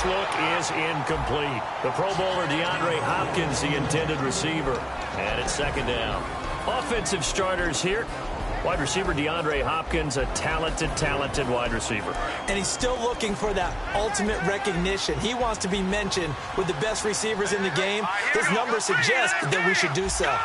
First look is incomplete. The Pro Bowler DeAndre Hopkins, the intended receiver. And it's second down. Offensive starters here. Wide receiver DeAndre Hopkins, a talented wide receiver. And he's still looking for that ultimate recognition. He wants to be mentioned with the best receivers in the game. His numbers suggest that we should do so.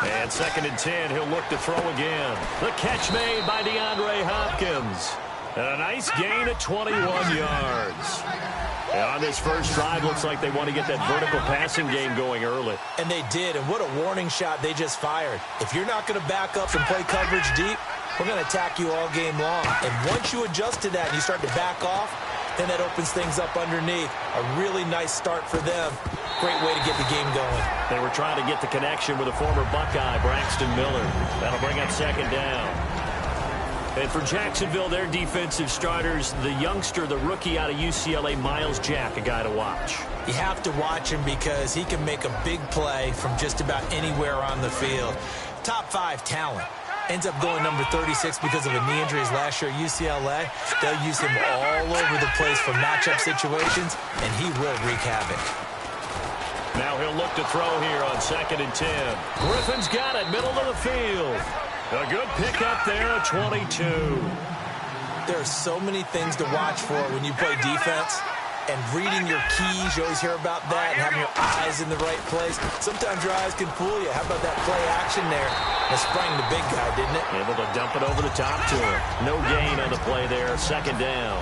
And second and 10, he'll look to throw again. The catch made by DeAndre Hopkins. And a nice gain of 21 yards. And on this first drive, looks like they want to get that vertical passing game going early. And they did, and what a warning shot they just fired. If you're not going to back up and play coverage deep, we're going to attack you all game long. And once you adjust to that and you start to back off, then that opens things up underneath. A really nice start for them. Great way to get the game going. They were trying to get the connection with a former Buckeye, Braxton Miller. That'll bring up second down. And for Jacksonville, their defensive starters, the youngster, the rookie out of UCLA, Miles Jack, a guy to watch. You have to watch him because he can make a big play from just about anywhere on the field. Top 5 talent. Ends up going number 36 because of a knee injury last year at UCLA. They'll use him all over the place for matchup situations, and he will wreak havoc. Now he'll look to throw here on second and 10. Griffin's got it, middle of the field. A good pickup there at 22. There are so many things to watch for when you play defense. And reading your keys, you always hear about that, and having your eyes in the right place. Sometimes your eyes can fool you. How about that play action there? That sprang the big guy, didn't it? Able to dump it over the top to him. No gain on the play there, second down.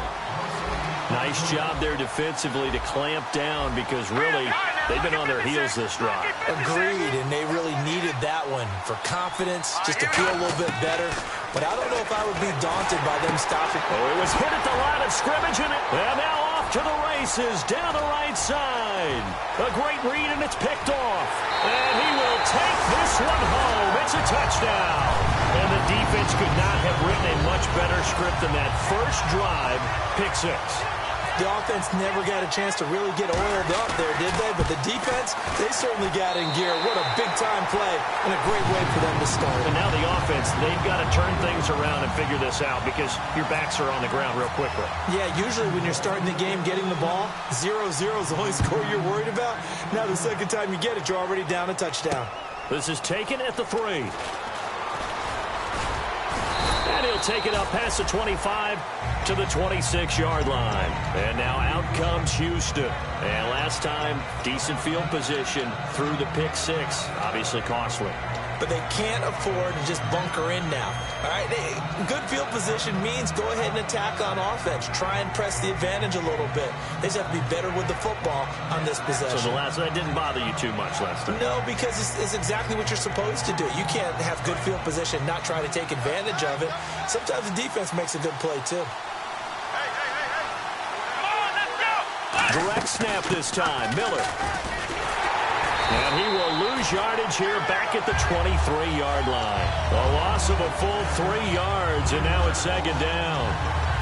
Nice job there defensively to clamp down because really they've been on their heels this drive. Agreed, and they really needed that one for confidence, just to feel a little bit better. But I don't know if I would be daunted by them stopping. Oh, it was hit at the line of scrimmage, and now off to the races down the right side. A great read, and it's picked off. And he will take this one home. It's a touchdown. And the defense could not have written a much better script than that first drive, pick 6. The offense never got a chance to really get oiled up there, did they? But the defense, they certainly got in gear. What a big-time play and a great way for them to start. And now the offense, they've got to turn things around and figure this out because your backs are on the ground real quickly. Yeah, usually when you're starting the game getting the ball, 0-0 is the only score you're worried about. Now the second time you get it, you're already down a touchdown. This is taken at the 3. And he'll take it up past the 25 to the 26-yard line. And now out comes Houston. And last time, decent field position through the pick 6. Obviously costly. But they can't afford to just bunker in now. All right, good field position means go ahead and attack on offense. Try and press the advantage a little bit. They just have to be better with the football on this possession. So that didn't bother you too much last time? No, because it's exactly what you're supposed to do. You can't have good field position and not try to take advantage of it. Sometimes the defense makes a good play, too. Direct snap this time. Miller. And he will lose yardage here back at the 23-yard line. A loss of a full 3 yards, and now it's second down.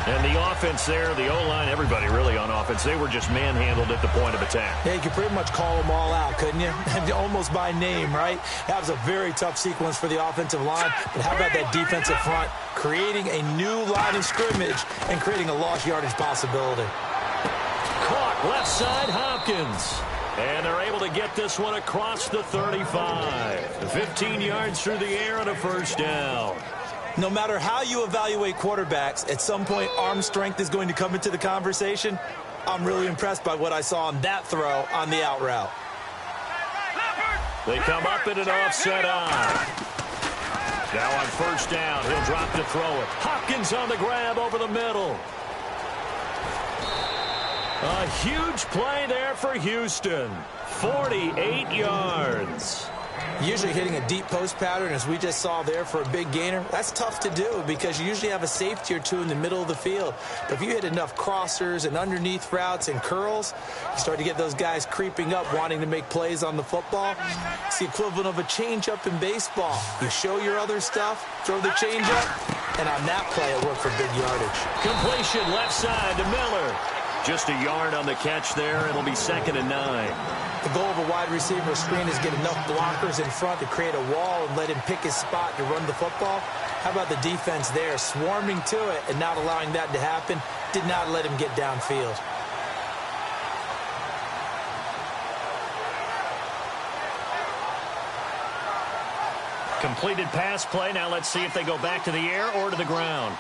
And the offense there, the O-line, everybody really on offense, they were just manhandled at the point of attack. Yeah, you could pretty much call them all out, couldn't you? Almost by name, right? That was a very tough sequence for the offensive line. But how about that defensive front? Creating a new line of scrimmage and creating a lost yardage possibility. Caught left side, Hopkins. And they're able to get this one across the 35. 15 yards through the air and a first down. No matter how you evaluate quarterbacks, at some point arm strength is going to come into the conversation. I'm really impressed by what I saw on that throw on the out route. They come up in an offset eye. Now on first down, he'll drop to throw it. Hopkins on the grab over the middle. A huge play there for Houston. 48 yards. Usually hitting a deep post pattern, as we just saw there for a big gainer, that's tough to do because you usually have a safety or two in the middle of the field. But if you hit enough crossers and underneath routes and curls, you start to get those guys creeping up, wanting to make plays on the football. It's the equivalent of a changeup in baseball. You show your other stuff, throw the changeup, and on that play, it worked for big yardage. Completion left side to Miller. Just a yard on the catch there. It'll be 2nd and 9. The goal of a wide receiver screen is get enough blockers in front to create a wall and let him pick his spot to run the football. How about the defense there, swarming to it and not allowing that to happen? Did not let him get downfield. Completed pass play. Now let's see if they go back to the air or to the ground.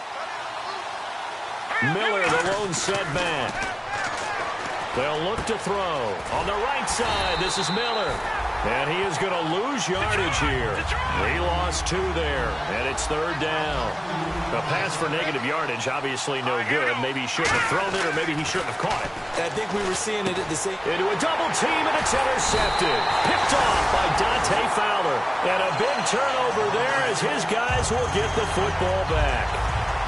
Miller, the lone setback. They'll look to throw. On the right side, this is Miller. And he is going to lose yardage here. He lost 2 there, and it's 3rd down. A pass for negative yardage, obviously no good. Maybe he shouldn't have thrown it, or maybe he shouldn't have caught it. I think we were seeing it at the same... Into a double team, and it's intercepted. Picked off by Dante Fowler. And a big turnover there as his guys will get the football back.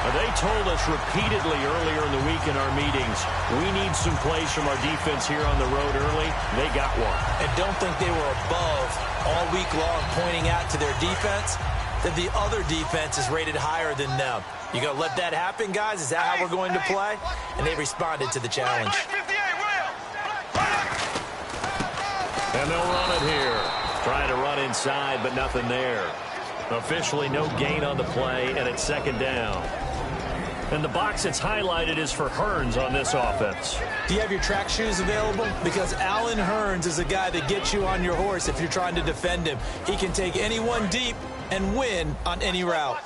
They told us repeatedly earlier in the week in our meetings, we need some plays from our defense here on the road early. They got one. And don't think they were above all week long pointing out to their defense that the other defense is rated higher than them. You going to let that happen, guys? Is that how we're going to play? And they responded to the challenge. And they'll run it here. Trying to run inside, but nothing there. Officially no gain on the play, and it's 2nd down. And the box that's highlighted is for Hearns on this offense. Do you have your track shoes available? Because Allen Hearns is a guy that gets you on your horse if you're trying to defend him. He can take anyone deep and win on any route.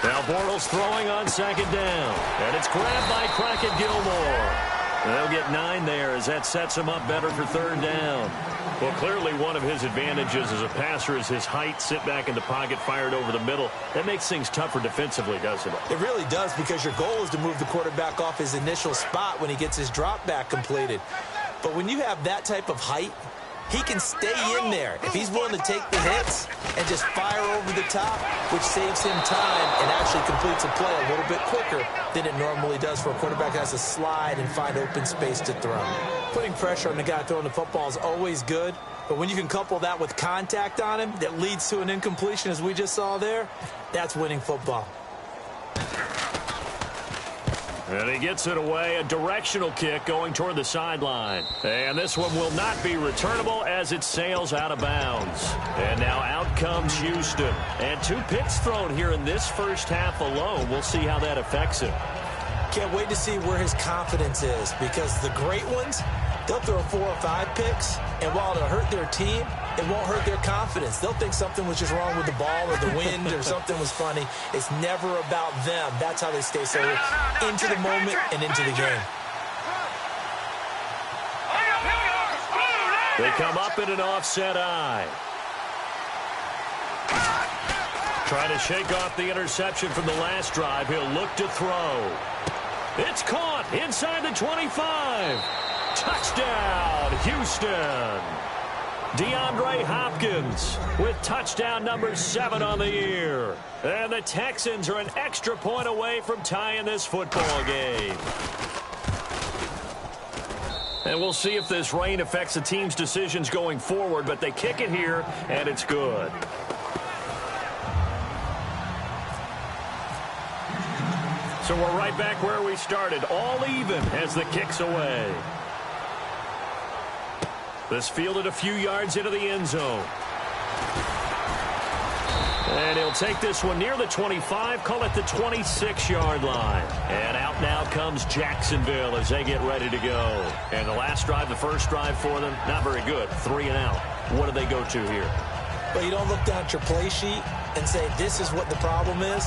Now Bortles throwing on 2nd down. And it's grabbed by Crockett Gilmore. And they'll get 9 there as that sets him up better for 3rd down. Well, clearly one of his advantages as a passer is his height, sit back in the pocket, fired over the middle. That makes things tougher defensively, doesn't it? It really does, because your goal is to move the quarterback off his initial spot when he gets his drop back completed. But when you have that type of height, he can stay in there if he's willing to take the hits and just fire over the top, which saves him time and actually completes a play a little bit quicker than it normally does for a quarterback that has to slide and find open space to throw. Putting pressure on the guy throwing the football is always good, but when you can couple that with contact on him that leads to an incompletion, as we just saw there, that's winning football. And he gets it away, a directional kick going toward the sideline. And this one will not be returnable as it sails out of bounds. And now out comes Houston. And 2 picks thrown here in this first half alone. We'll see how that affects him. Can't wait to see where his confidence is, because the great ones, they'll throw 4 or 5 picks, and while it'll hurt their team, it won't hurt their confidence. They'll think something was just wrong with the ball or the wind or something was funny. It's never about them. That's how they stay so into the moment and into the game. They come up in an offset eye. Trying to shake off the interception from the last drive. He'll look to throw. It's caught inside the 25. Touchdown, Houston. DeAndre Hopkins with touchdown number 7 on the year. And the Texans are an extra point away from tying this football game. And we'll see if this rain affects the team's decisions going forward, but they kick it here, and it's good. So we're right back where we started, all even as the kick's away. This fielded a few yards into the end zone. And he'll take this one near the 25, call it the 26-yard line. And out now comes Jacksonville as they get ready to go. And the last drive, the first drive for them, not very good. 3 and out. What do they go to here? But you don't look down at your play sheet and say, this is what the problem is.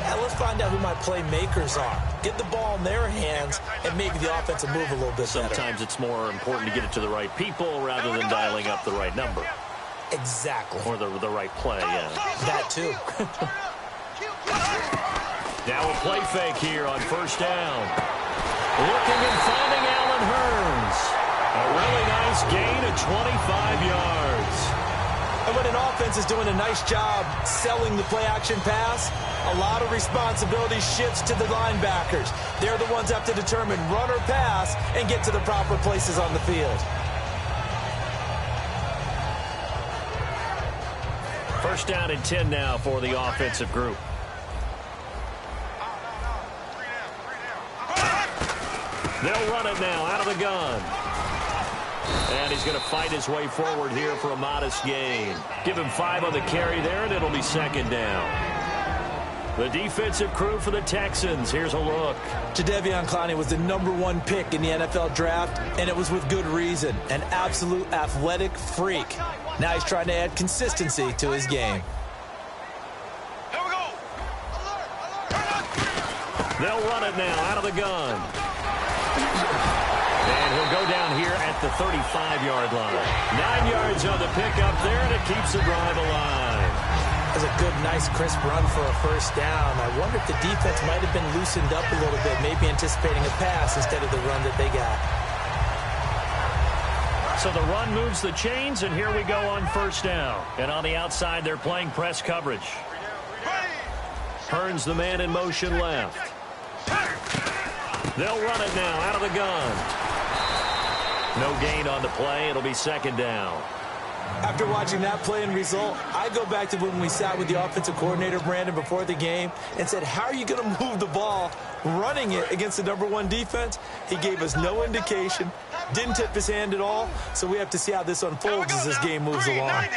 Yeah, let's find out who my playmakers are. Get the ball in their hands and maybe the offense will move a little bit better. Sometimes it's more important to get it to the right people rather than dialing up the right number. Exactly. Or the right play, yeah. That too. Now a play fake here on first down. Looking and finding Allen Hearns. A really nice gain of 25 yards. And when an offense is doing a nice job selling the play-action pass, a lot of responsibility shifts to the linebackers. They're the ones that have to determine run or pass and get to the proper places on the field. First down and 10 now for the offensive group. They'll run it now out of the gun. And he's going to fight his way forward here for a modest gain. Give him 5 on the carry there, and it'll be second down. The defensive crew for the Texans. Here's a look. Jadeveon Clowney was the #1 pick in the NFL draft, and it was with good reason. An absolute athletic freak. Now he's trying to add consistency to his game. Here we go. They'll run it now out of the gun. And he'll go down here at the 35-yard line. 9 yards on the pickup there, and it keeps the drive alive. That was a good, nice, crisp run for a first down. I wonder if the defense might have been loosened up a little bit, maybe anticipating a pass instead of the run that they got. So the run moves the chains, and here we go on first down. And on the outside, they're playing press coverage. Hearns the man in motion left. They'll run it now out of the gun. No gain on the play. It'll be second down. After watching that play and result, I go back to when we sat with the offensive coordinator, Brandon, before the game and said, how are you going to move the ball running it against the #1 defense? He gave us no indication, didn't tip his hand at all, so we have to see how this unfolds as this game moves along.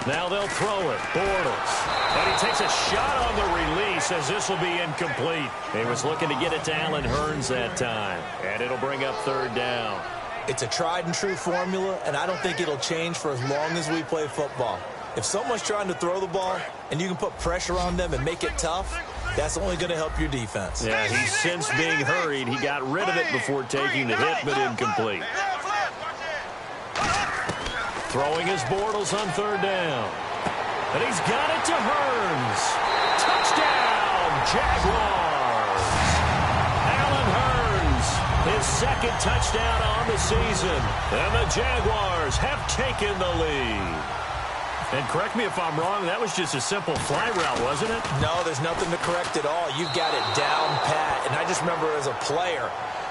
Now they'll throw it. Bortles. And he takes a shot on the release as this will be incomplete. He was looking to get it to Allen Hearns that time. And it'll bring up third down. It's a tried and true formula, and I don't think it'll change for as long as we play football. If someone's trying to throw the ball and you can put pressure on them and make it tough, that's only going to help your defense. Yeah, he's since being hurried. He got rid of it before taking the hit, but incomplete. Throwing his Bortles on third down. And he's got it to Hearns. Touchdown, Jaguars. Allen Hearns, his second touchdown on the season. And the Jaguars have taken the lead. And correct me if I'm wrong, that was just a simple fly route, wasn't it? No, there's nothing to correct at all. You've got it down pat. And I just remember as a player,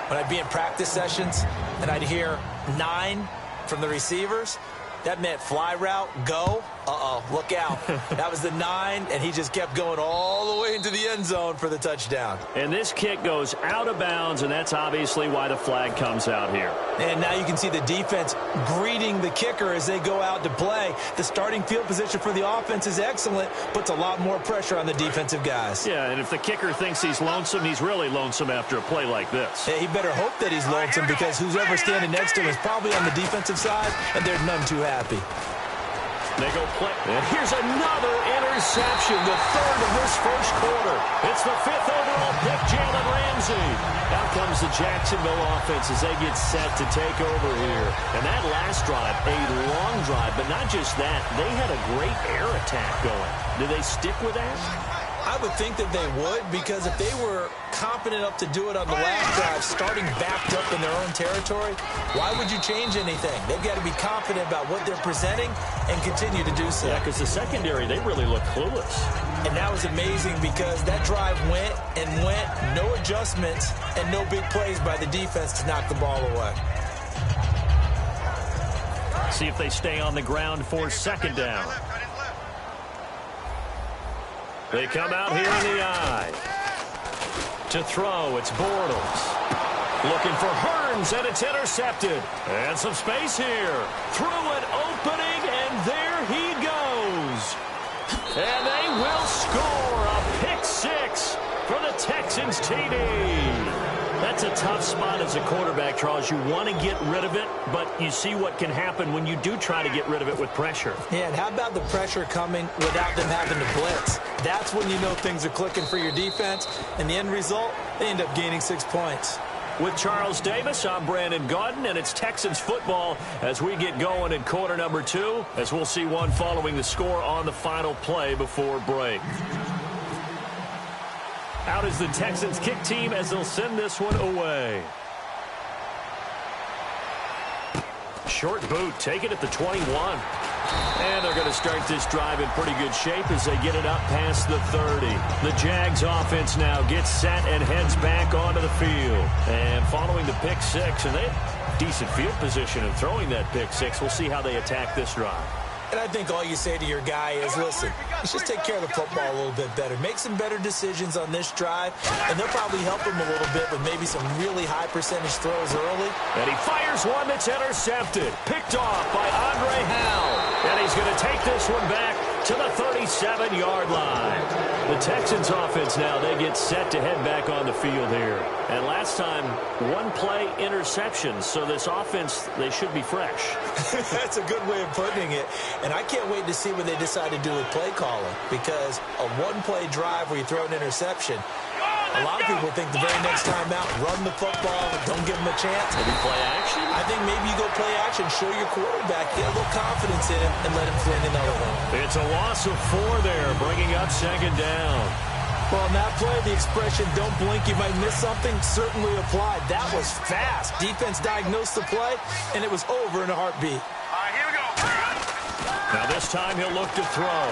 when I'd be in practice sessions and I'd hear 9 from the receivers, that meant fly route, go. Uh-oh, look out. That was the 9, and he just kept going all the way into the end zone for the touchdown. And this kick goes out of bounds, and that's obviously why the flag comes out here. And now you can see the defense greeting the kicker as they go out to play. The starting field position for the offense is excellent, puts a lot more pressure on the defensive guys. Yeah, and if the kicker thinks he's lonesome, he's really lonesome after a play like this. Yeah, he better hope that he's lonesome because whoever's standing next to him is probably on the defensive side, and they're none too happy. They go play. And here's another interception, the third of this first quarter. It's the 5th overall pick, Jalen Ramsey. Out comes the Jacksonville offense as they get set to take over here. And that last drive, a long drive, but not just that. They had a great air attack going. Do they stick with that? I would think that they would, because if they were confident enough to do it on the last drive, starting backed up in their own territory, why would you change anything? They've got to be confident about what they're presenting and continue to do so. Yeah, because the secondary, they really look clueless. And that was amazing because that drive went and went, no adjustments, and no big plays by the defense to knock the ball away. See if they stay on the ground for second down. They come out here in the eye. To throw, it's Bortles. Looking for Hearns, and it's intercepted. And some space here. Through an opening, and there he goes. And they will score a pick 6 for the Texans TD. That's a tough spot as a quarterback, Charles. You want to get rid of it, but you see what can happen when you do try to get rid of it with pressure. Yeah, and how about the pressure coming without them having to blitz? That's when you know things are clicking for your defense, and the end result, they end up gaining 6 points. With Charles Davis, I'm Brandon Gaudin, and it's Texans football as we get going in quarter number 2, as we'll see one following the score on the final play before break. Out is the Texans kick team as they'll send this one away. Short boot, take it at the 21. And they're going to start this drive in pretty good shape as they get it up past the 30. The Jags offense now gets set and heads back onto the field. And following the pick 6, and they have decent field position in throwing that pick 6. We'll see how they attack this drive. And I think all you say to your guy is, listen, let's just take care of the football a little bit better. Make some better decisions on this drive, and they'll probably help him a little bit with maybe some really high percentage throws early. And he fires one that's intercepted. Picked off by Andre Howell. And he's going to take this one back to the 37-yard line. The Texans offense now, they get set to head back on the field here. And last time, one play interception. So this offense, they should be fresh. That's a good way of putting it. And I can't wait to see what they decide to do with play calling, because a one-play drive where you throw an interception, a lot of people think the very next time out, run the football, don't give them a chance. Maybe play action? I think maybe you go play action, show your quarterback, get a little confidence in him, and let him fling another one. It's a loss of 4 there, bringing up second down. Well, in that play, the expression, don't blink, you might miss something, certainly applied. That was fast. Defense diagnosed the play, and it was over in a heartbeat. All right, here we go. Now this time he'll look to throw.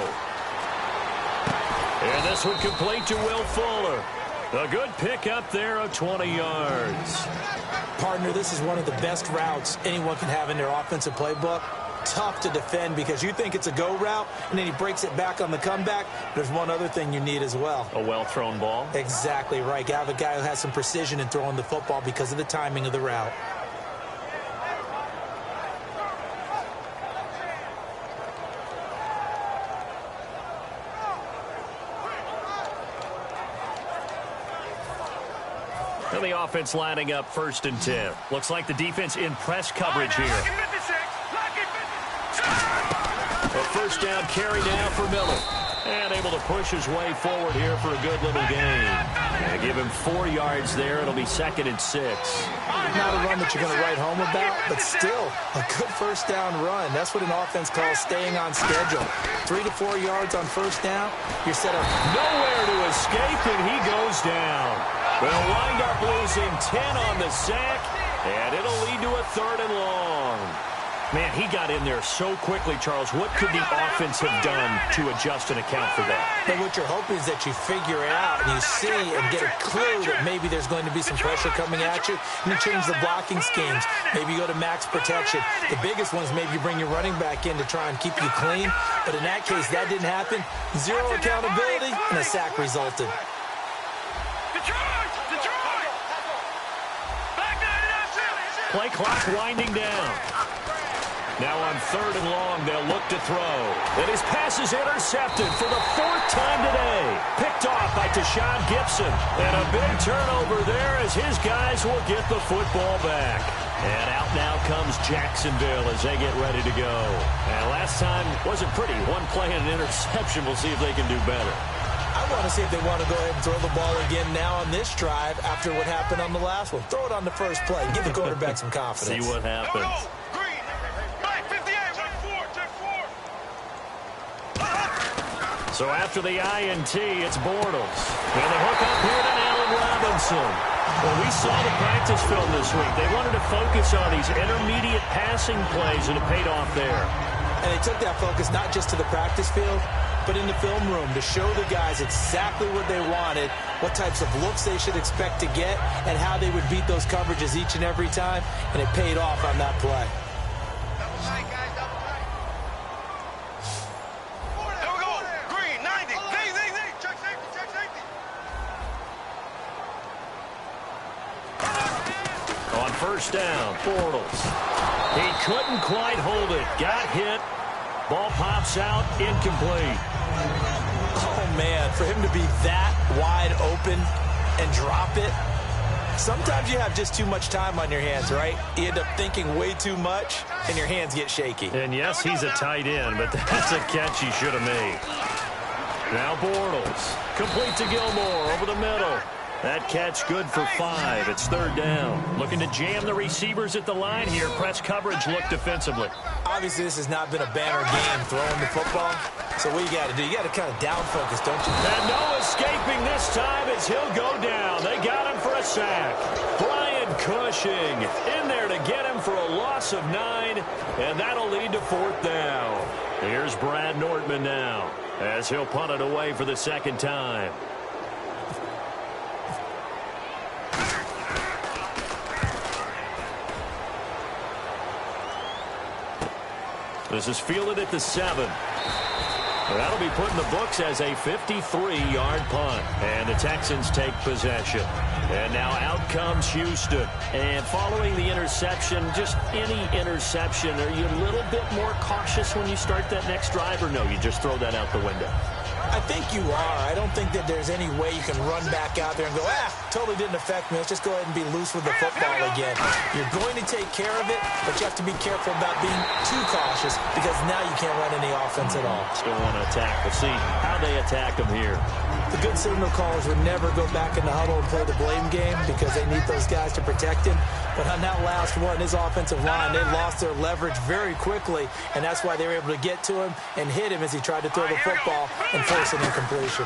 And this one complete to Will Fuller. A good pick up there of 20 yards. Partner, this is one of the best routes anyone can have in their offensive playbook. Tough to defend because you think it's a go route, and then he breaks it back on the comeback. There's one other thing you need as well. A well-thrown ball? Exactly right. You have a guy who has some precision in throwing the football because of the timing of the route. And the offense lining up 1st and 10. Looks like the defense in press coverage here. A first down carry down for Miller. And able to push his way forward here for a good little gain. And give him 4 yards there. It'll be 2nd and 6. Not a run that you're going to write home about, but still a good first down run. That's what an offense calls staying on schedule. 3 to 4 yards on first down. You're set up. Nowhere to escape, and he goes down. They'll wind up losing 10 on the sack, and it'll lead to a 3rd and long. Man, he got in there so quickly, Charles. What could the offense have done to adjust and account for that? But what you're hoping is that you figure it out and you see and get a clue that maybe there's going to be some pressure coming at you, and you change the blocking schemes. Maybe you go to max protection. The biggest one is maybe you bring your running back in to try and keep you clean. But in that case, that didn't happen. 0 accountability, and a sack resulted. Play clock winding down. Now on 3rd and long, they'll look to throw. And his pass is intercepted for the 4th time today. Picked off by Tashawn Gibson. And a big turnover there as his guys will get the football back. And out now comes Jacksonville as they get ready to go. And last time wasn't pretty. One play and an interception. We'll see if they can do better. I want to see if they want to go ahead and throw the ball again now on this drive after what happened on the last one. Throw it on the first play. Give the quarterback some confidence. See what happens. So after the INT, it's Bortles. And the hook up here to Allen Robinson. Well, we saw the practice film this week. They wanted to focus on these intermediate passing plays, and it paid off there. And they took that focus not just to the practice field, but in the film room to show the guys exactly what they wanted, what types of looks they should expect to get, and how they would beat those coverages each and every time, and it paid off on that play. On first down, Bortles. He couldn't quite hold it. Got hit. Ball pops out, incomplete. Oh, man, for him to be that wide open and drop it, sometimes you have just too much time on your hands, right? You end up thinking way too much, and your hands get shaky. And yes, he's a tight end, but that's a catch he should have made. Now Bortles, complete to Gilmore over the middle. That catch good for 5. It's 3rd down. Looking to jam the receivers at the line here. Press coverage look defensively. Obviously, this has not been a banner game throwing the football. So what you got to do, you got to kind of down focus, don't you? And no escaping this time as he'll go down. They got him for a sack. Brian Cushing in there to get him for a loss of 9. And that'll lead to 4th down. Here's Brad Nortman now as he'll punt it away for the 2nd time. This is fielded at the 7. That'll be put in the books as a 53-yard punt. And the Texans take possession. And now out comes Houston. And following the interception, just any interception, are you a little bit more cautious when you start that next drive, or no, you just throw that out the window? I think you are. I don't think that there's any way you can run back out there and go, totally didn't affect me. Let's just go ahead and be loose with the football again. You're going to take care of it, but you have to be careful about being too cautious because now you can't run any offense at all. Still want to attack. We'll see how they attack them here. The good signal callers would never go back in the huddle and play the blame game because they need those guys to protect him. But on that last one, his offensive line, they lost their leverage very quickly, and that's why they were able to get to him and hit him as he tried to throw the football and force an incompletion.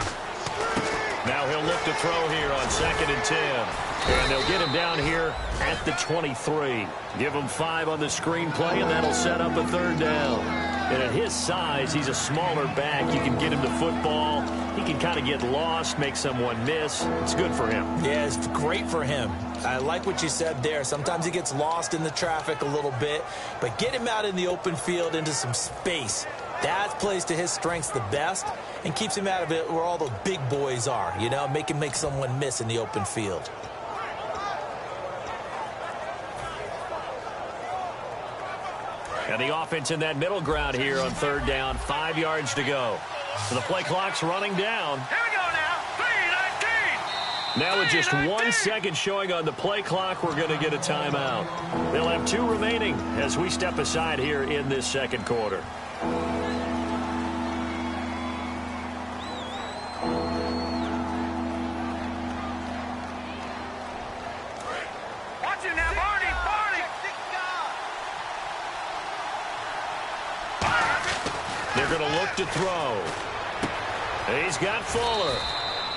Now he'll look to throw here on 2nd and 10. And they'll get him down here at the 23. Give him 5 on the screenplay, and that'll set up a 3rd down. And at his size, he's a smaller back. You can get him the football. He can kind of get lost, make someone miss. It's good for him. Yeah, it's great for him. I like what you said there. Sometimes he gets lost in the traffic a little bit, but get him out in the open field into some space. That plays to his strengths the best and keeps him out of it where all the big boys are, you know, make him make someone miss in the open field. And the offense in that middle ground here on 3rd down, 5 yards to go. So the play clock's running down. Here we go now. 3:19. Now with just 1 second showing on the play clock, we're going to get a timeout. They'll have 2 remaining as we step aside here in this 2nd quarter. Watch him now, Barney. They're going to look to throw. He's got Fuller.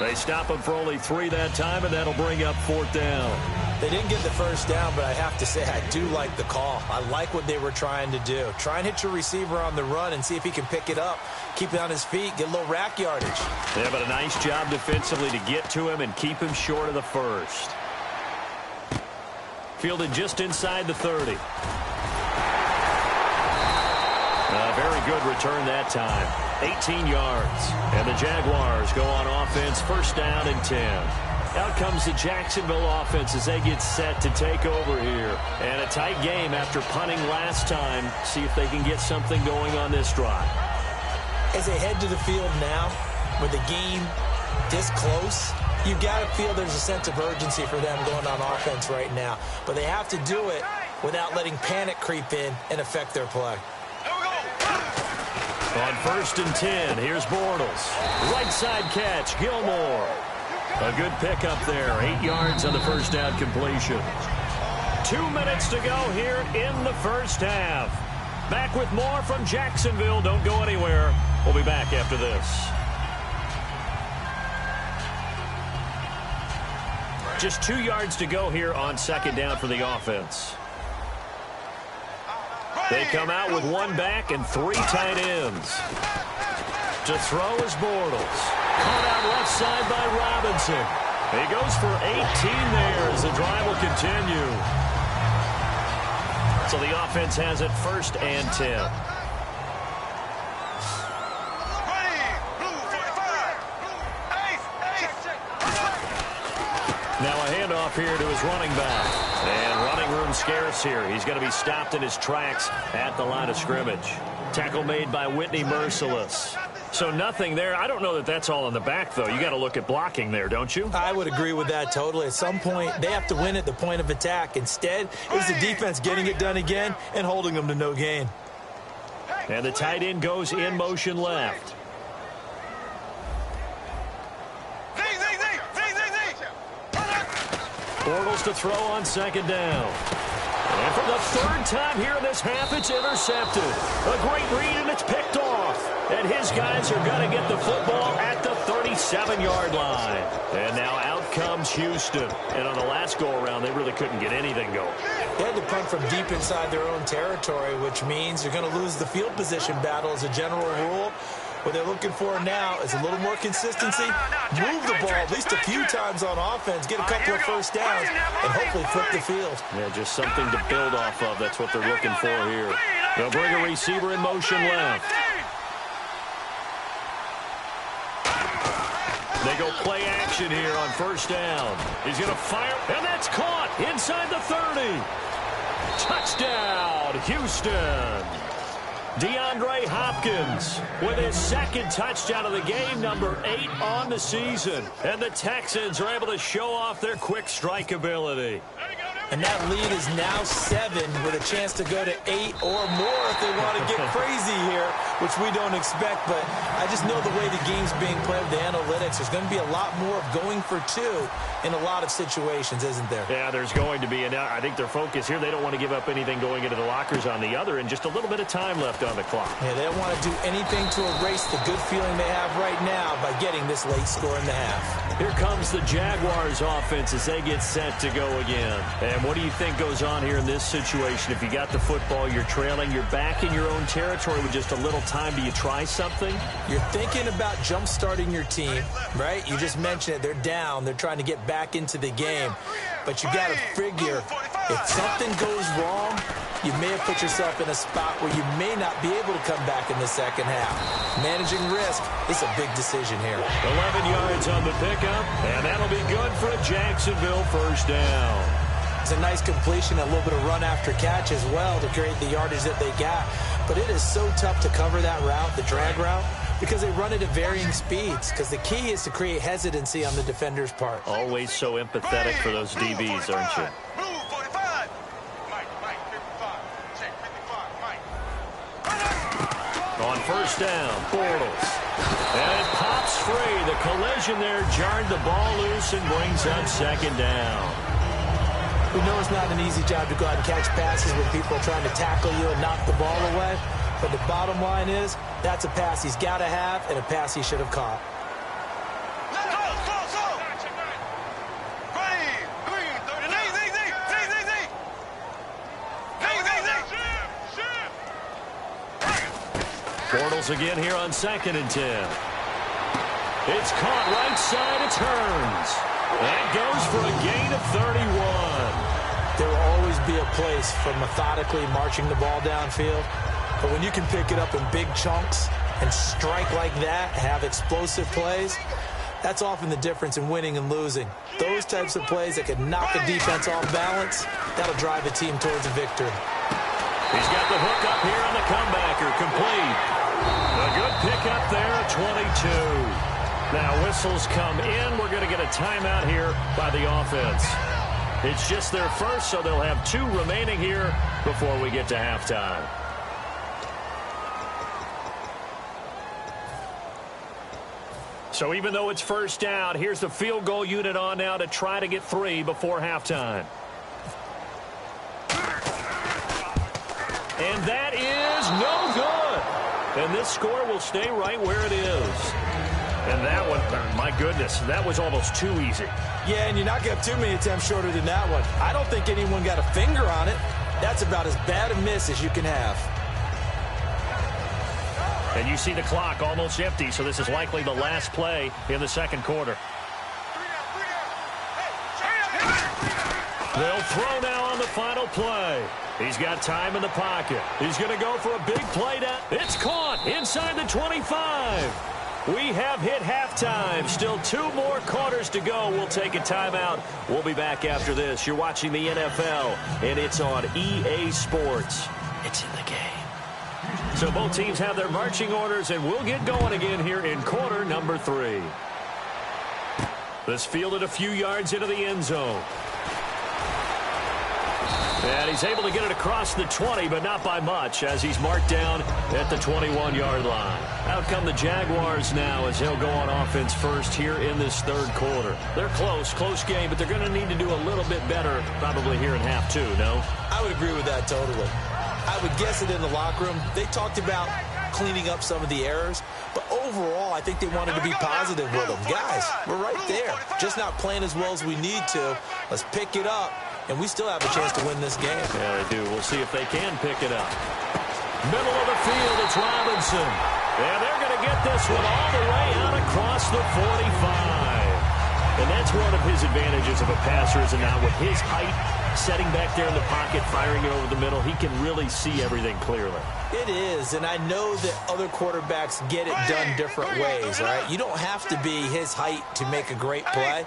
They stop him for only 3 that time, and that'll bring up 4th down. They didn't get the 1st down, but I have to say I do like the call. I like what they were trying to do. Try and hit your receiver on the run and see if he can pick it up. Keep it on his feet, get a little rack yardage. Yeah, but a nice job defensively to get to him and keep him short of the 1st. Fielded just inside the 30. A very good return that time. 18 yards. And the Jaguars go on offense, 1st down and 10. Out comes the Jacksonville offense as they get set to take over here. And a tight game after punting last time. See if they can get something going on this drive. As they head to the field now, with the game this close, you've got to feel there's a sense of urgency for them going on offense right now. But they have to do it without letting panic creep in and affect their play. On 1st and 10, here's Bortles. Right side catch, Gilmore. A good pickup there, 8 yards on the 1st down completion. 2 minutes to go here in the 1st half. Back with more from Jacksonville. Don't go anywhere. We'll be back after this. Just 2 yards to go here on 2nd down for the offense. They come out with 1 back and 3 tight ends. To throw is Bortles. Caught out left side by Robinson. He goes for 18 there as the drive will continue. So the offense has it 1st and 10. Now a handoff here to his running back. And running room scarce here. He's going to be stopped in his tracks at the line of scrimmage. Tackle made by Whitney Merciless. So nothing there. I don't know that that's all in the back, though. You got to look at blocking there, don't you? I would agree with that totally. At some point, they have to win at the point of attack. Instead, it was the defense getting it done again and holding them to no gain. And the tight end goes in motion left. Bortles to throw on 2nd down. And for the 3rd time here in this half, it's intercepted. A great read, and it's picked off. And his guys are going to get the football at the 37-yard line. And now out comes Houston. And on the last go-around, they really couldn't get anything going. They had to punt from deep inside their own territory, which means they're going to lose the field position battle as a general rule. What they're looking for now is a little more consistency, move the ball at least a few times on offense, get a couple of 1st downs, and hopefully flip the field. Yeah, just something to build off of. That's what they're looking for here. They'll bring a receiver in motion left. They go play action here on first down. He's going to fire, and that's caught inside the 30. Touchdown, Houston. DeAndre Hopkins with his second touchdown of the game, number 8 on the season. And the Texans are able to show off their quick strike ability. And that lead is now 7 with a chance to go to 8 or more if they want to get crazy here, which we don't expect. But I just know the way the game's being played, the analytics, there's going to be a lot more of going for 2 in a lot of situations, isn't there? Yeah, there's going to be. And I think their focus here, they don't want to give up anything going into the lockers on the other, and just a little bit of time left on the clock. Yeah, they don't want to do anything to erase the good feeling they have right now by getting this late score in the half. Here comes the Jaguars offense as they get set to go again. And what do you think goes on here in this situation? If you got the football, you're trailing, you're back in your own territory with just a little time. Do you try something? You're thinking about jump-starting your team, right? You just mentioned it. They're down. They're trying to get back into the game. But you got to figure if something goes wrong, you may have put yourself in a spot where you may not be able to come back in the second half. Managing risk is a big decision here. 11 yards on the pickup, and that'll be good for a Jacksonville first down. It's a nice completion, a little bit of run after catch as well to create the yardage that they got. But it is so tough to cover that route, the drag route, because they run it at varying speeds. Because the key is to create hesitancy on the defender's part. Always so empathetic for those DBs, aren't you? On first down, Bortles. And it pops free. The collision there jarred the ball loose and brings up second down. We know it's not an easy job to go out and catch passes when people are trying to tackle you and knock the ball away. But the bottom line is, that's a pass he's got to have and a pass he should have caught. Bortles again here on 2nd and 10. It's caught right side. It turns. That goes for a gain of 31. There will always be a place for methodically marching the ball downfield. But when you can pick it up in big chunks and strike like that, have explosive plays, that's often the difference in winning and losing. Those types of plays that can knock a defense off balance, that'll drive a team towards a victory. He's got the hook up here on the comebacker, complete. A good pickup there, 22. Now whistles come in. We're going to get a timeout here by the offense. It's just their first, so they'll have 2 remaining here before we get to halftime. So even though it's first down, here's the field goal unit on now to try to get 3 before halftime. And that is no good. And this score will stay right where it is. And that one, my goodness, that was almost too easy. Yeah, and you're not going to have too many attempts shorter than that one. I don't think anyone got a finger on it. That's about as bad a miss as you can have. And you see the clock almost empty, so this is likely the last play in the second quarter. They'll throw now on the final play. He's got time in the pocket. He's going to go for a big play down. It's caught inside the 25. We have hit halftime. Still 2 more quarters to go. We'll take a timeout. We'll be back after this. You're watching the NFL, and it's on EA Sports. It's in the game. So both teams have their marching orders, and we'll get going again here in quarter number 3. This fielded a few yards into the end zone. And he's able to get it across the 20, but not by much, as he's marked down at the 21-yard line. Out come the Jaguars now as they'll go on offense first here in this third quarter. They're close game, but they're going to need to do a little bit better probably here in half 2, no? I would agree with that totally. I would guess it in the locker room. They talked about cleaning up some of the errors, but overall, I think they wanted to be positive with them. Guys, we're right there. Just not playing as well as we need to. Let's pick it up. And we still have a chance to win this game. Yeah, they do. We'll see if they can pick it up. Middle of the field, it's Robinson. And they're going to get this one all the way out across the 45. And that's one of his advantages of a passer, is now with his height, setting back there in the pocket, firing it over the middle, he can really see everything clearly. It is, and I know that other quarterbacks get it done different ways, right? You don't have to be his height to make a great play.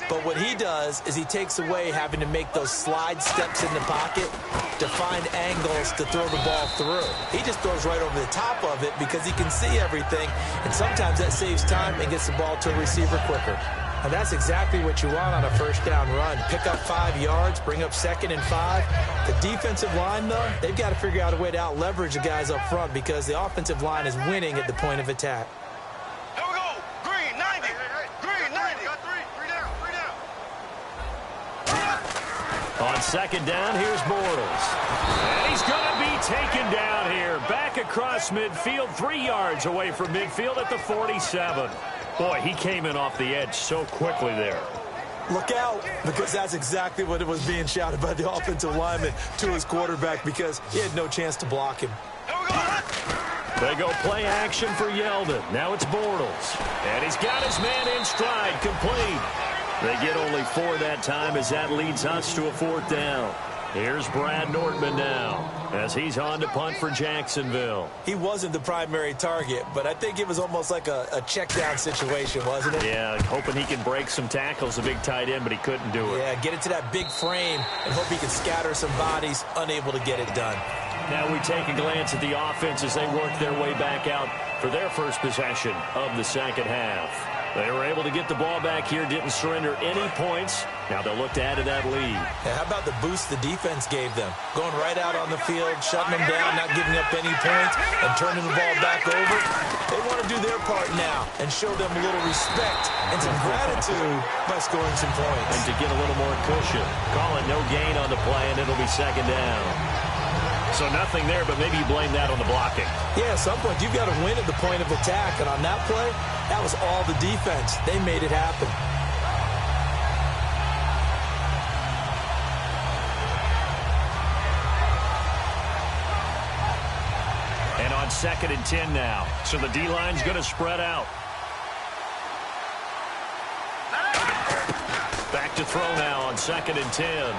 But what he does is he takes away having to make those slide steps in the pocket to find angles to throw the ball through. He just throws right over the top of it because he can see everything, and sometimes that saves time and gets the ball to a receiver quicker. And that's exactly what you want on a first down run. Pick up 5 yards, bring up 2nd and 5. The defensive line, though, they've got to figure out a way to out-leverage the guys up front because the offensive line is winning at the point of attack. Here we go. Green, 90. Green, 90. Got three down, 3 down. On 2nd down, here's Bortles. And he's going to be taken down here. Back across midfield, 3 yards away from midfield at the 47. Boy, he came in off the edge so quickly there. Look out, because that's exactly what it was being shouted by the offensive lineman to his quarterback because he had no chance to block him. They go play action for Yeldon. Now it's Bortles. And he's got his man in stride, complete. They get only 4 that time as that leads us to a 4th down. Here's Brad Nortman now as he's on to punt for Jacksonville. He wasn't the primary target, but I think it was almost like a check down situation, wasn't it? Yeah, hoping he can break some tackles, a big tight end, but he couldn't do it. Yeah, get it to that big frame and hope he can scatter some bodies, unable to get it done. Now we take a glance at the offense as they work their way back out for their first possession of the second half. They were able to get the ball back here, didn't surrender any points. Now they'll look to add to that lead. Yeah, how about the boost the defense gave them? Going right out on the field, shutting them down, not giving up any points, and turning the ball back over. They want to do their part now and show them a little respect and some gratitude by scoring some points. And to get a little more cushion. Call it no gain on the play, and it'll be 2nd down. So nothing there, but maybe you blame that on the blocking. Yeah, at some point, you've got to win at the point of attack. And on that play, that was all the defense. They made it happen. And on 2nd and 10 now. So the D-line's going to spread out. Back to throw now on 2nd and 10.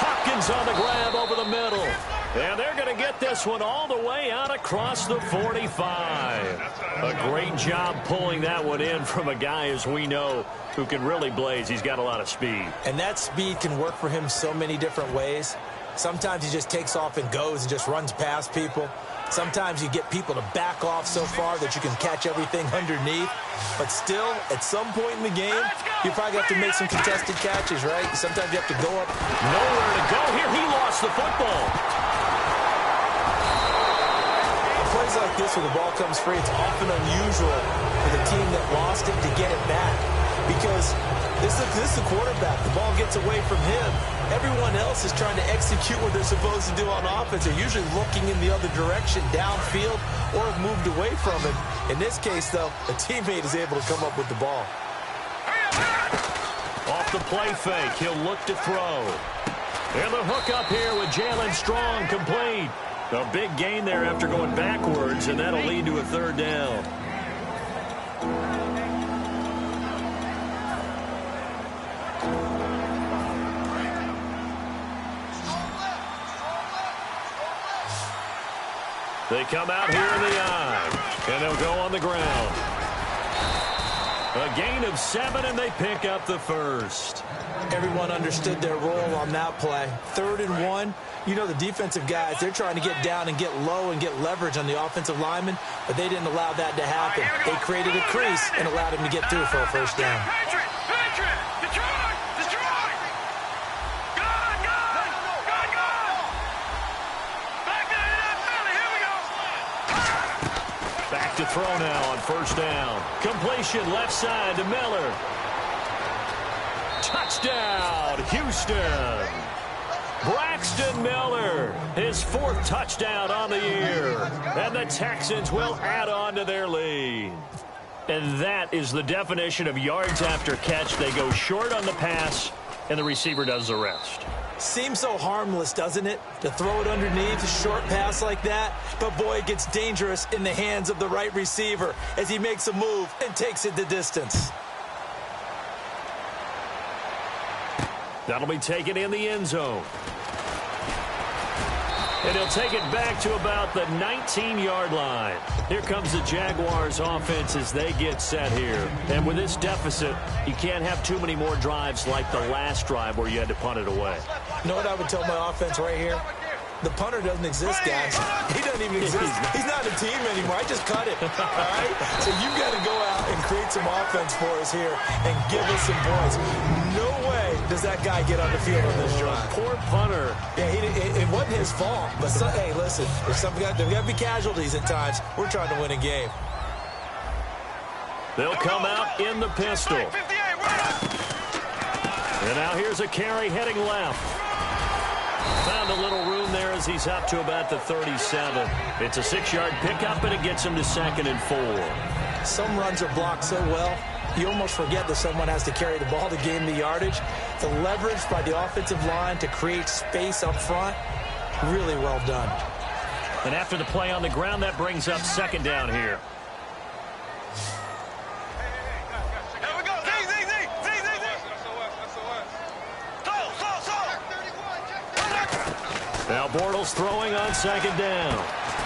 Hopkins on the grab over the middle. And they're going to get this one all the way out across the 45. A great job pulling that one in from a guy, as we know, who can really blaze. He's got a lot of speed. And that speed can work for him so many different ways. Sometimes he just takes off and goes and just runs past people. Sometimes you get people to back off so far that you can catch everything underneath. But still, at some point in the game, you probably have to make some contested catches, right? Sometimes you have to go up. Nowhere to go here. He lost the football. On plays like this where the ball comes free, it's often unusual for the team that lost it to get it back. Because this is the quarterback. The ball gets away from him. Everyone else is trying to execute what they're supposed to do on offense. They're usually looking in the other direction, downfield, or have moved away from him. In this case, though, a teammate is able to come up with the ball. Off the play fake, he'll look to throw. And the hook up here with Jalen Strong, complete. A big gain there after going backwards, and that'll lead to a 3rd down. They come out here in the eye, and they'll go on the ground. A gain of 7, and they pick up the 1st. Everyone understood their role on that play. 3rd and 1. You know the defensive guys, they're trying to get down and get low and get leverage on the offensive lineman, but they didn't allow that to happen. They created a crease and allowed him to get through for a 1st down. Patriot! Detroit! Detroit! Good! Back to that belly. Here we go. Back to throw now on 1st down. Completion left side to Miller. Touchdown, Houston. Braxton Miller, his 4th touchdown on the year. And the Texans will add on to their lead. And that is the definition of yards after catch. They go short on the pass, and the receiver does the rest. Seems so harmless, doesn't it? To throw it underneath a short pass like that. But, boy, it gets dangerous in the hands of the right receiver as he makes a move and takes it the distance. That'll be taken in the end zone. And he'll take it back to about the 19-yard line. Here comes the Jaguars offense as they get set here. And with this deficit, you can't have too many more drives like the last drive where you had to punt it away. You know what I would tell my offense right here? The punter doesn't exist, guys. He doesn't even exist. He's not a team anymore. I just cut it, all right? So you've got to go out and create some offense for us here and give us some points. No way does that guy get on the field on this drive. Poor punter. Yeah, it wasn't his fault. But, hey, listen, there's got to be casualties at times. We're trying to win a game. They'll come out in the pistol. And now here's a carry heading left. Found a little room there as he's up to about the 37. It's a 6-yard pickup, and it gets him to 2nd and 4. Some runs are blocked so well, you almost forget that someone has to carry the ball to gain the yardage. The leverage by the offensive line to create space up front, really well done. And after the play on the ground, that brings up 2nd down here. Now Bortles throwing on 2nd down.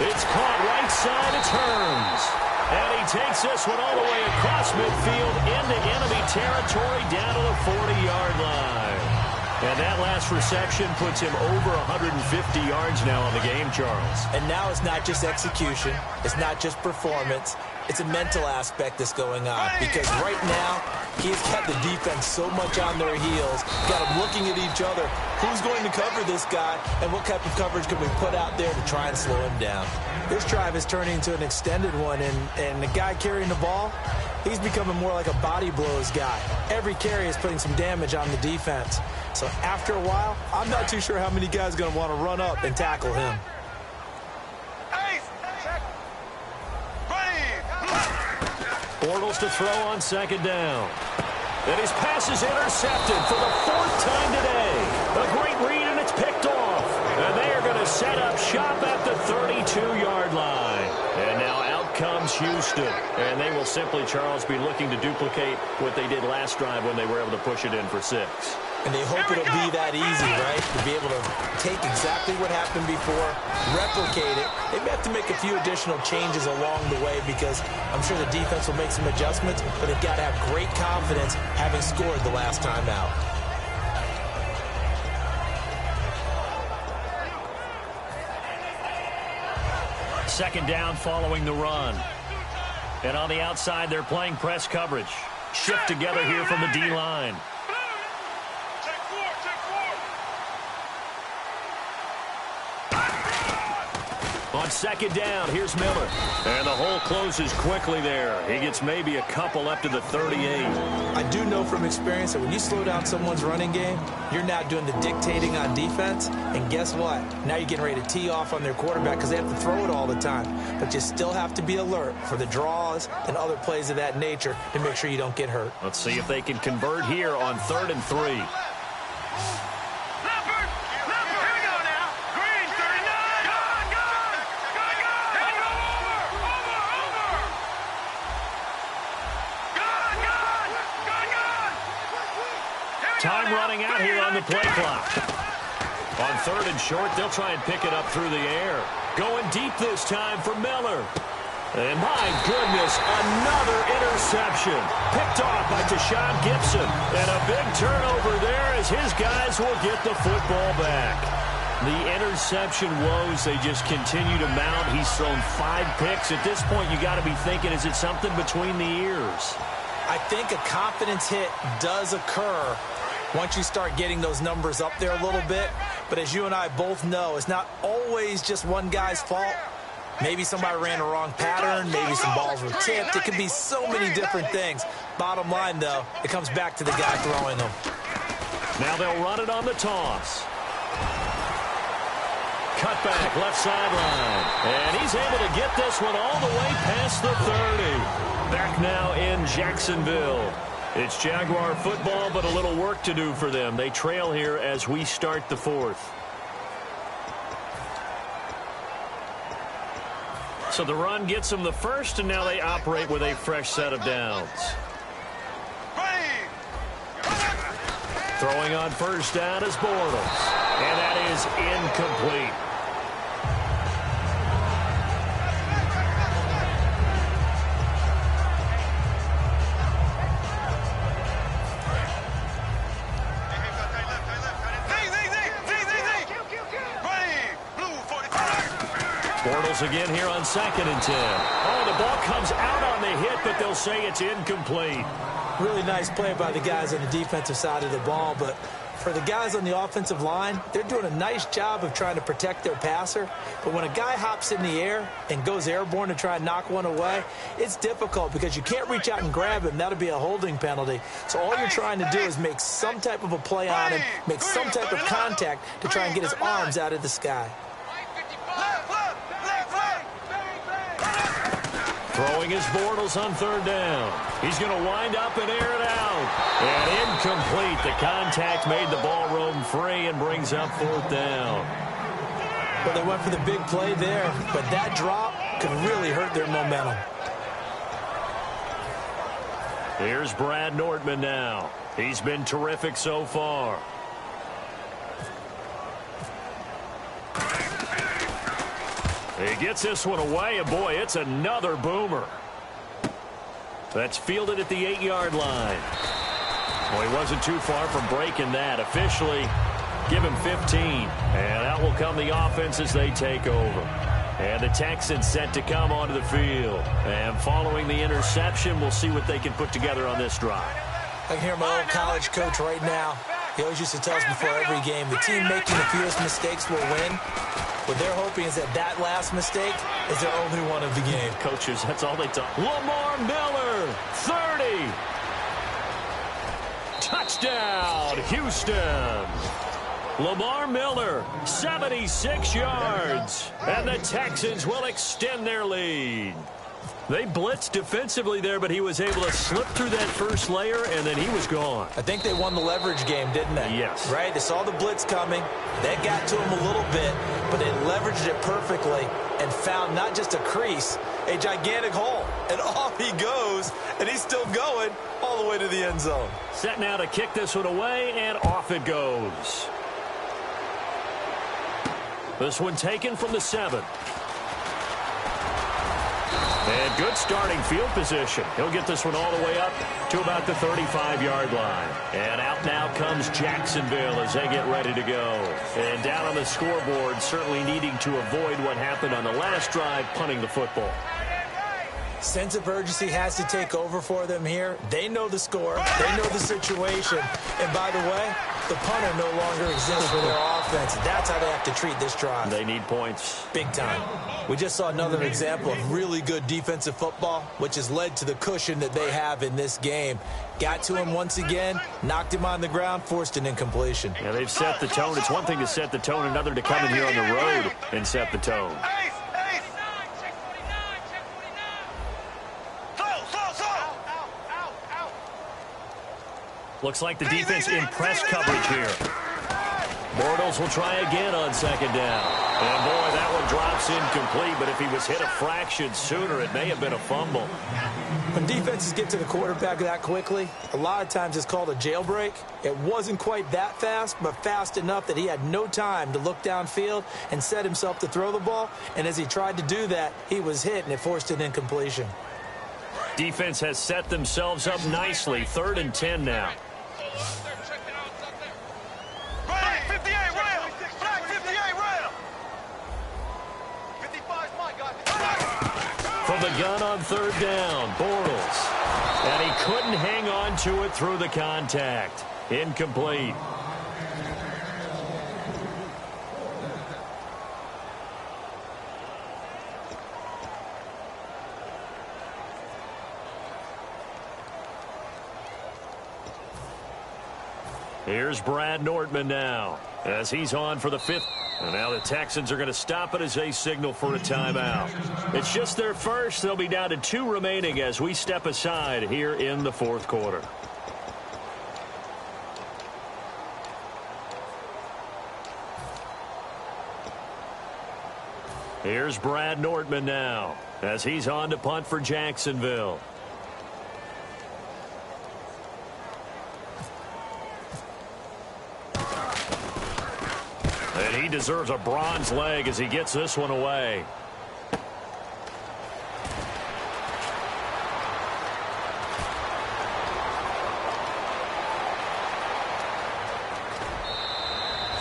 It's caught right side. It turns. And he takes this one all the way across midfield into enemy territory down to the 40-yard line. And that last reception puts him over 150 yards now on the game, Charles. And now it's not just execution. It's not just performance. It's a mental aspect that's going on. Because right now, he's kept the defense so much on their heels. Got them looking at each other. Who's going to cover this guy? And what type of coverage can we put out there to try and slow him down? This drive is turning into an extended one. And the guy carrying the ball, he's becoming more like a body blows guy. Every carry is putting some damage on the defense. So after a while, I'm not too sure how many guys are going to want to run up and tackle him. Bortles to throw on 2nd down. And his pass is intercepted for the 4th time today. A great read, and it's picked off. And they are going to set up shop at the 32-yard line. And now out comes Houston. And they will simply, Charles, be looking to duplicate what they did last drive when they were able to push it in for 6. And they hope it'll be that easy, right? To be able to take exactly what happened before, replicate it. They may have to make a few additional changes along the way because I'm sure the defense will make some adjustments, but they've got to have great confidence having scored the last time out. Second down following the run. And on the outside, they're playing press coverage. Shift together here from the D-line. On 2nd down, here's Miller. And the hole closes quickly there. He gets maybe a couple up to the 38. I do know from experience that when you slow down someone's running game, you're now doing the dictating on defense. And guess what? Now you're getting ready to tee off on their quarterback because they have to throw it all the time. But you still have to be alert for the draws and other plays of that nature to make sure you don't get hurt. Let's see if they can convert here on 3rd and 3. Time running out here on the play clock. On 3rd and short, they'll try and pick it up through the air. Going deep this time for Miller. And my goodness, another interception. Picked off by Tashawn Gibson. And a big turnover there as his guys will get the football back. The interception woes, they just continue to mount. He's thrown 5 picks. At this point, you got to be thinking, is it something between the ears? I think a confidence hit does occur once you start getting those numbers up there a little bit. But as you and I both know, it's not always just one guy's fault. Maybe somebody ran a wrong pattern. Maybe some balls were tipped. It could be so many different things. Bottom line, though, it comes back to the guy throwing them. Now they'll run it on the toss. Cut back, left sideline. And he's able to get this one all the way past the 30. Back now in Jacksonville. It's Jaguar football, but a little work to do for them. They trail here as we start the 4th. So the run gets them the first, and now they operate with a fresh set of downs. Throwing on first down is Bortles. And that is incomplete. Bortles again here on 2nd and 10. Oh, the ball comes out on the hit, but they'll say it's incomplete. Really nice play by the guys on the defensive side of the ball, but for the guys on the offensive line, they're doing a nice job of trying to protect their passer. But when a guy hops in the air and goes airborne to try and knock one away, it's difficult because you can't reach out and grab him. That'll be a holding penalty. So all you're trying to do is make some type of a play on him, make some type of contact to try and get his arms out of the sky. Throwing his Bortles on 3rd down. He's going to wind up and air it out. And incomplete. The contact made the ball roam free and brings up 4th down. Well, they went for the big play there, but that drop could really hurt their momentum. Here's Brad Nortman now. He's been terrific so far. He gets this one away, and boy, it's another boomer. That's fielded at the 8-yard line. Well, he wasn't too far from breaking that. Officially, give him 15. And out will come the offense as they take over. And the Texans set to come onto the field. And following the interception, we'll see what they can put together on this drive. I can hear my old college coach right now. He always used to tell us before every game, the team making the fewest mistakes will win. What they're hoping is that that last mistake is their only one of the game. Coaches, that's all they talk. Lamar Miller, 30. Touchdown, Houston. Lamar Miller, 76 yards. And the Texans will extend their lead. They blitzed defensively there, but he was able to slip through that first layer, and then he was gone. I think they won the leverage game, didn't they? Yes. Right? They saw the blitz coming. That got to him a little bit, but they leveraged it perfectly and found not just a crease, a gigantic hole. And off he goes, and he's still going all the way to the end zone. Set now to kick this one away, and off it goes. This one taken from the 7. And good starting field position. He'll get this one all the way up to about the 35-yard line. And out now comes Jacksonville as they get ready to go. And down on the scoreboard, certainly needing to avoid what happened on the last drive, punting the football. Sense of urgency has to take over for them here. They know the score. They know the situation. And by the way, the punter no longer exists for their offense. That's how they have to treat this drive. They need points. Big time. We just saw another example of really good defensive football, which has led to the cushion that they have in this game. Got to him once again, knocked him on the ground, forced an incompletion. Yeah, they've set the tone. It's one thing to set the tone, another to come in here on the road and set the tone. Looks like the defense in press coverage here. Bortles will try again on 2nd down. And boy, that one drops incomplete, but if he was hit a fraction sooner, it may have been a fumble. When defenses get to the quarterback that quickly, a lot of times it's called a jailbreak. It wasn't quite that fast, but fast enough that he had no time to look downfield and set himself to throw the ball. And as he tried to do that, he was hit, and it forced an incompletion. Defense has set themselves up nicely. 3rd and 10 now. From the gun on 3rd down, Bortles. And he couldn't hang on to it through the contact. Incomplete. Here's Brad Nortman now as he's on for the 5th. And now the Texans are going to stop it as they signal for a timeout. It's just their first. They'll be down to 2 remaining as we step aside here in the 4th quarter. Here's Brad Nortman now as he's on to punt for Jacksonville. deserves a bronze leg as he gets this one away.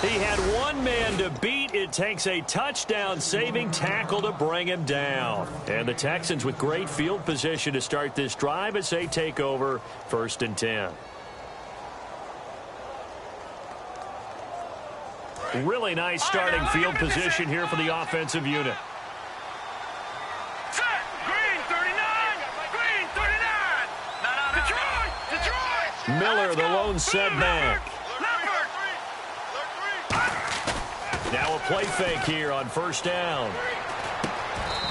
He had one man to beat. It takes a touchdown-saving tackle to bring him down. And the Texans with great field position to start this drive as they take over 1st and 10. Really nice starting field position here for the offensive unit. Green 39. Green 39. Detroit. Miller, the lone setback. Now a play fake here on 1st down.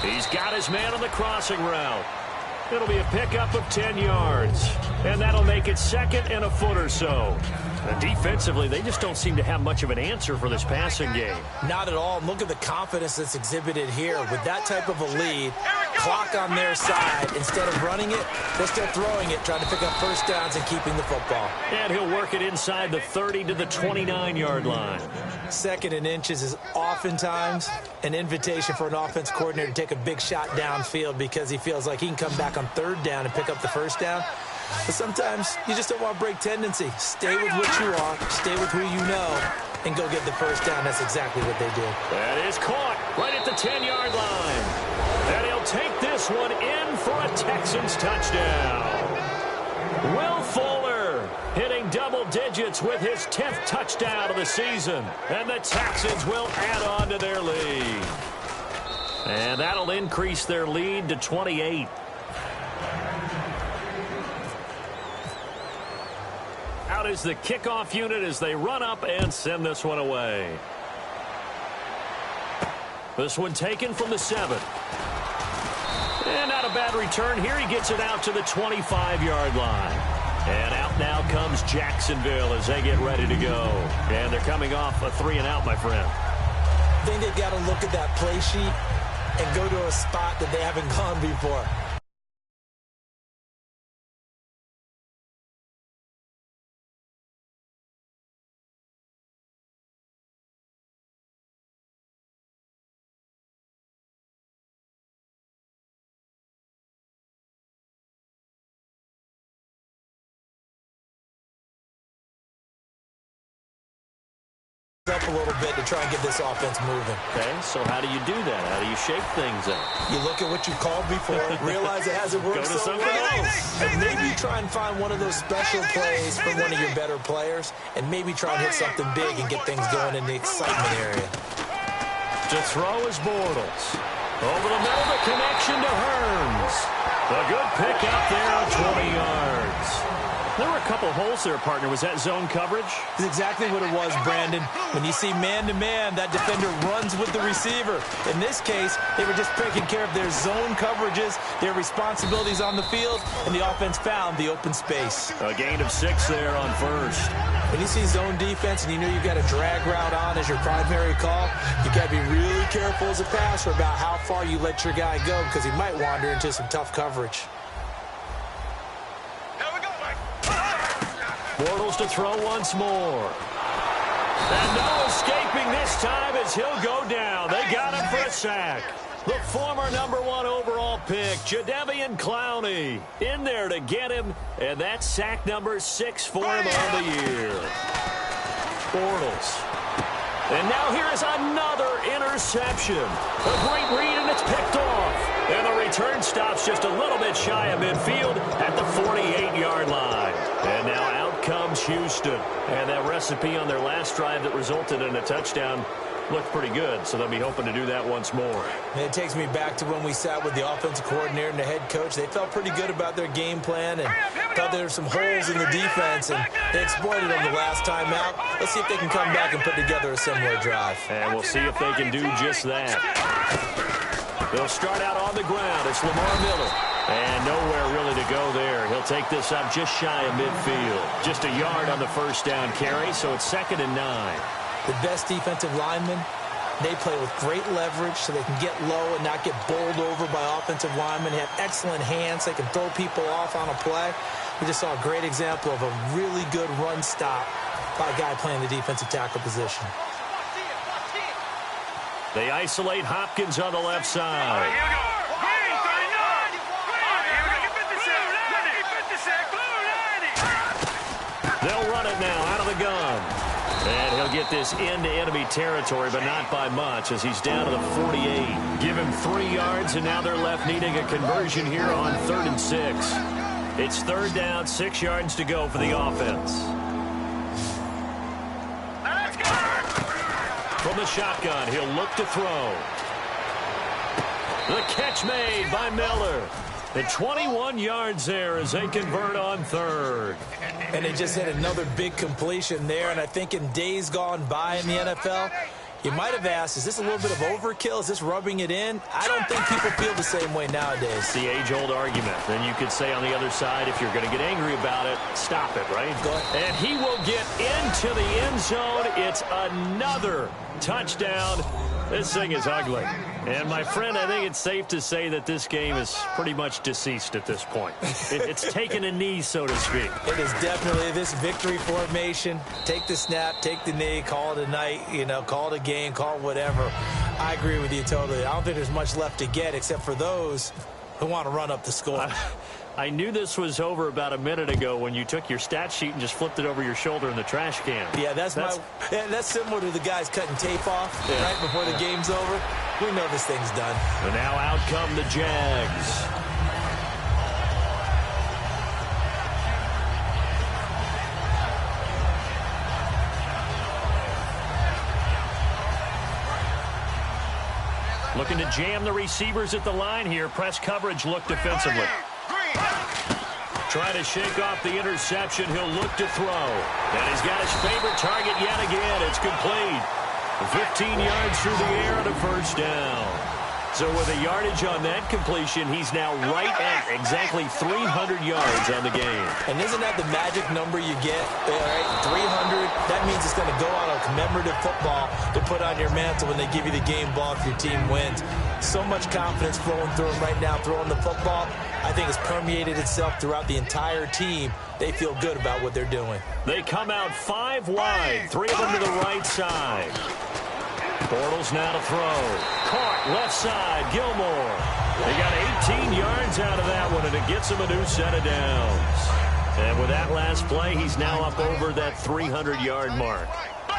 He's got his man on the crossing route. It'll be a pickup of 10 yards. And that'll make it 2nd and a foot or so. And defensively, they just don't seem to have much of an answer for this passing game. Not at all. Look at the confidence that's exhibited here. With that type of a lead, clock on their side, instead of running it, they're still throwing it, trying to pick up 1st downs and keeping the football. And he'll work it inside the 30 to the 29-yard line. 2nd and inches is oftentimes an invitation for an offense coordinator to take a big shot downfield because he feels like he can come back on 3rd down and pick up the 1st down. But sometimes you just don't want to break tendency. Stay with what you are, stay with who you know, and go get the 1st down. That's exactly what they did. That is caught right at the 10-yard line. And he'll take this one in for a Texans touchdown. Will Fuller hitting double digits with his 10th touchdown of the season. And the Texans will add on to their lead. And that'll increase their lead to 28. Out is the kickoff unit as they run up and send this one away. This one taken from the 7. And not a bad return here. He gets it out to the 25-yard line. And out now comes Jacksonville as they get ready to go. And they're coming off a 3-and-out, my friend. I think they've got to look at that play sheet and go to a spot that they haven't gone before. Up a little bit to try and get this offense moving. Okay, so how do you do that? How do you shake things up? You look at what you called before, realize it hasn't worked so well, and maybe try and find one of those special plays from one of your better players, and maybe try and hit something big and get things going in the excitement area. To throw is Bortles. Over the middle, the connection to Hearns. A good pick up there on 20 yards. There were a couple holes there, partner. Was that zone coverage? That's exactly what it was, Brandon. When you see man-to-man, that defender runs with the receiver. In this case, they were just taking care of their zone coverages, their responsibilities on the field, and the offense found the open space. A gain of 6 there on 1st. When you see zone defense and you know you've got a drag route on as your primary call, you got to be really careful as a passer about how far you let your guy go because he might wander into some tough coverage. Bortles to throw once more. And no escaping this time as he'll go down. They got him for a sack. The former #1 overall pick, Jadeveon Clowney, in there to get him. And that's sack number 6 for him on the year. Bortles. And now here is another interception. A great read, and it's picked off. And the return stops just a little bit shy of midfield at the 48-yard line. And now out comes Houston. And that recipe on their last drive that resulted in a touchdown looked pretty good, so they'll be hoping to do that once more. And it takes me back to when we sat with the offensive coordinator and the head coach. They felt pretty good about their game plan and thought there were some holes in the defense, and they exploited them the last time out. Let's see if they can come back and put together a similar drive. And we'll see if they can do just that. They'll start out on the ground. It's Lamar Miller. And nowhere really to go there. He'll take this up just shy of midfield. Just a yard on the first down carry, so it's 2nd and 9. The best defensive linemen, they play with great leverage so they can get low and not get bowled over by offensive linemen. They have excellent hands. They can throw people off on a play. We just saw a great example of a really good run stop by a guy playing the defensive tackle position. They isolate Hopkins on the left side. Here we go. Green, 39. They'll run it now out of the gun. And he'll get this into enemy territory, but not by much, as he's down to the 48. Give him 3 yards, and now they're left needing a conversion here on 3rd and 6. It's 3rd down, 6 yards to go for the offense. Let's go. From the shotgun, he'll look to throw. The catch made by Miller. And 21 yards there as they convert on 3rd. And they just had another big completion there. And I think in days gone by in the NFL, you might have asked, is this a little bit of overkill? Is this rubbing it in? I don't think people feel the same way nowadays. It's the age-old argument. Then you could say on the other side, if you're going to get angry about it, stop it, right? Go ahead. And he will get into the end zone. It's another touchdown. This thing is ugly. And, my friend, I think it's safe to say that this game is pretty much deceased at this point. It's taken a knee, so to speak. It is definitely this victory formation. Take the snap, take the knee, call it a night, call it a game, call it whatever. I agree with you totally. I don't think there's much left to get except for those who want to run up the score. I knew this was over about a minute ago when you took your stat sheet and just flipped it over your shoulder in the trash can. Yeah, that's similar to the guys cutting tape off right before the game's over. We know this thing's done. And now out come the Jags. Looking to jam the receivers at the line here. Press coverage look defensively. Trying to shake off the interception. He'll look to throw. And he's got his favorite target yet again. It's complete. 15 yards through the air and a 1st down. So with a yardage on that completion, he's now right at exactly 300 yards on the game. And isn't that the magic number you get? Right? 300. That means it's going to go on a commemorative football to put on your mantle when they give you the game ball if your team wins. So much confidence flowing through him right now, throwing the football. I think it's permeated itself throughout the entire team. They feel good about what they're doing. They come out 5 wide, 3 of them to the right side. Bortles now to throw. Caught left side, Gilmore. They got 18 yards out of that one, and it gets him a new set of downs. And with that last play, he's now up over that 300-yard mark.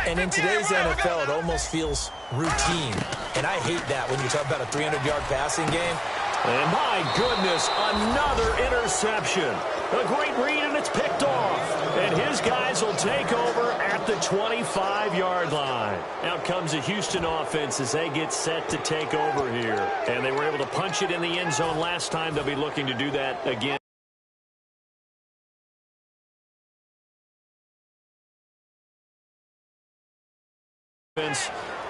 And in today's NFL, it almost feels routine. And I hate that when you talk about a 300-yard passing game. And my goodness, another interception. A great read, and it's picked off. And his guys will take over at the 25-yard line. Out comes the Houston offense as they get set to take over here. And they were able to punch it in the end zone last time. They'll be looking to do that again.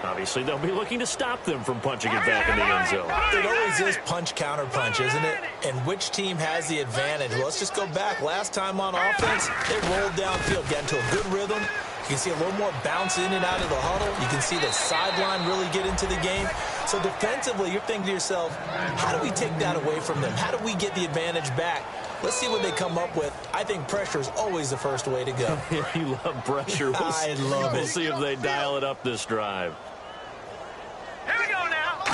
Obviously, they'll be looking to stop them from punching it back in the end zone. It always is punch-counter-punch, isn't it? And which team has the advantage? Well, let's just go back. Last time on offense, they rolled downfield, got into a good rhythm. You can see a little more bounce in and out of the huddle. You can see the sideline really get into the game. So defensively, you're thinking to yourself, how do we take that away from them? How do we get the advantage back? Let's see what they come up with. I think pressure is always the first way to go. You love pressure. I love it. We'll see if they dial it up this drive. Here we go now.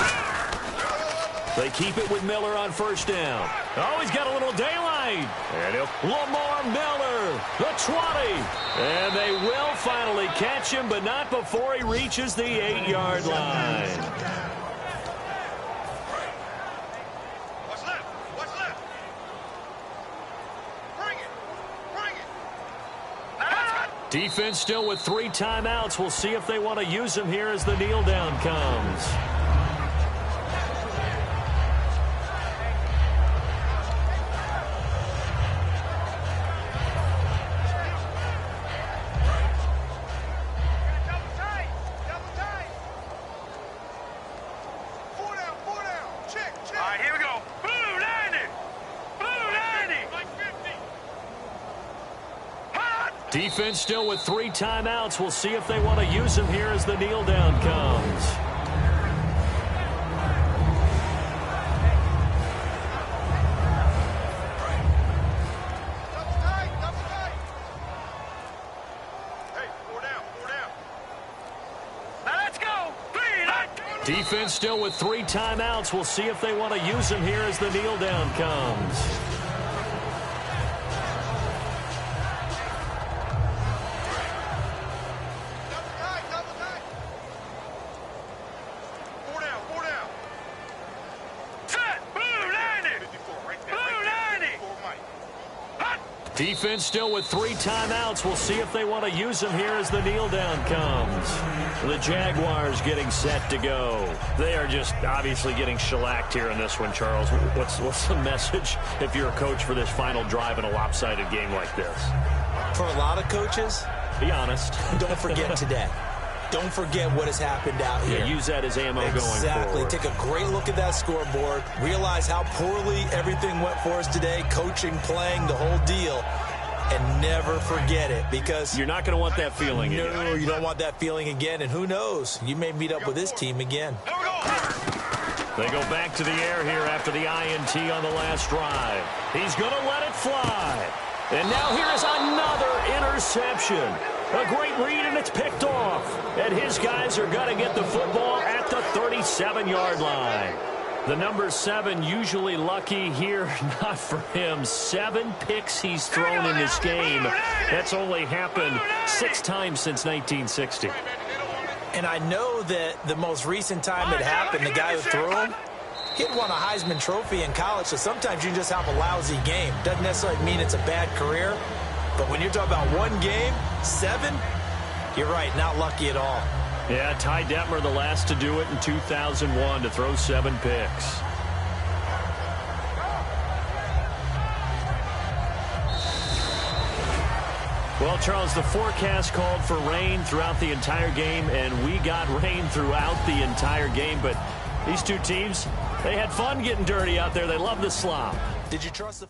They keep it with Miller on 1st down. Oh, he's got a little daylight. And Lamar Miller, the 20. And they will finally catch him, but not before he reaches the 8-yard line. What's left? What's left? Bring it. Bring it. Defense still with 3 timeouts. We'll see if they want to use them here as the kneel down comes. Defense still with 3 timeouts. We'll see if they want to use them here as the kneel down comes. Defense still with 3 timeouts. We'll see if they want to use them here as the kneel down comes. Defense still with 3 timeouts. We'll see if they want to use them here as the kneel down comes. The Jaguars getting set to go. They are just obviously getting shellacked here in this one, Charles. What's the message if you're a coach for this final drive in a lopsided game like this? For a lot of coaches, be honest. Don't forget today. Don't forget what has happened out here. Yeah, use that as ammo going forward. Exactly. Take a great look at that scoreboard. Realize how poorly everything went for us today. Coaching, playing, the whole deal. And never forget it, because you're not going to want that feeling again. No, you don't want that feeling again. And who knows? You may meet up with this team again. They go back to the air here after the INT on the last drive. He's going to let it fly. And now here is another interception. A great read, and it's picked off. And his guys are going to get the football at the 37-yard line. The number 7 usually lucky here, not for him. 7 picks he's thrown in this game. That's only happened 6 times since 1960. And I know that the most recent time it happened, the guy who threw him, he had won a Heisman Trophy in college, so sometimes you just have a lousy game. Doesn't necessarily mean it's a bad career. But when you're talking about one game, 7, you're right, not lucky at all. Yeah, Ty Detmer, the last to do it in 2001, to throw 7 picks. Well, Charles, the forecast called for rain throughout the entire game, and we got rain throughout the entire game. But these two teams, they had fun getting dirty out there. They love the slop. Did you trust the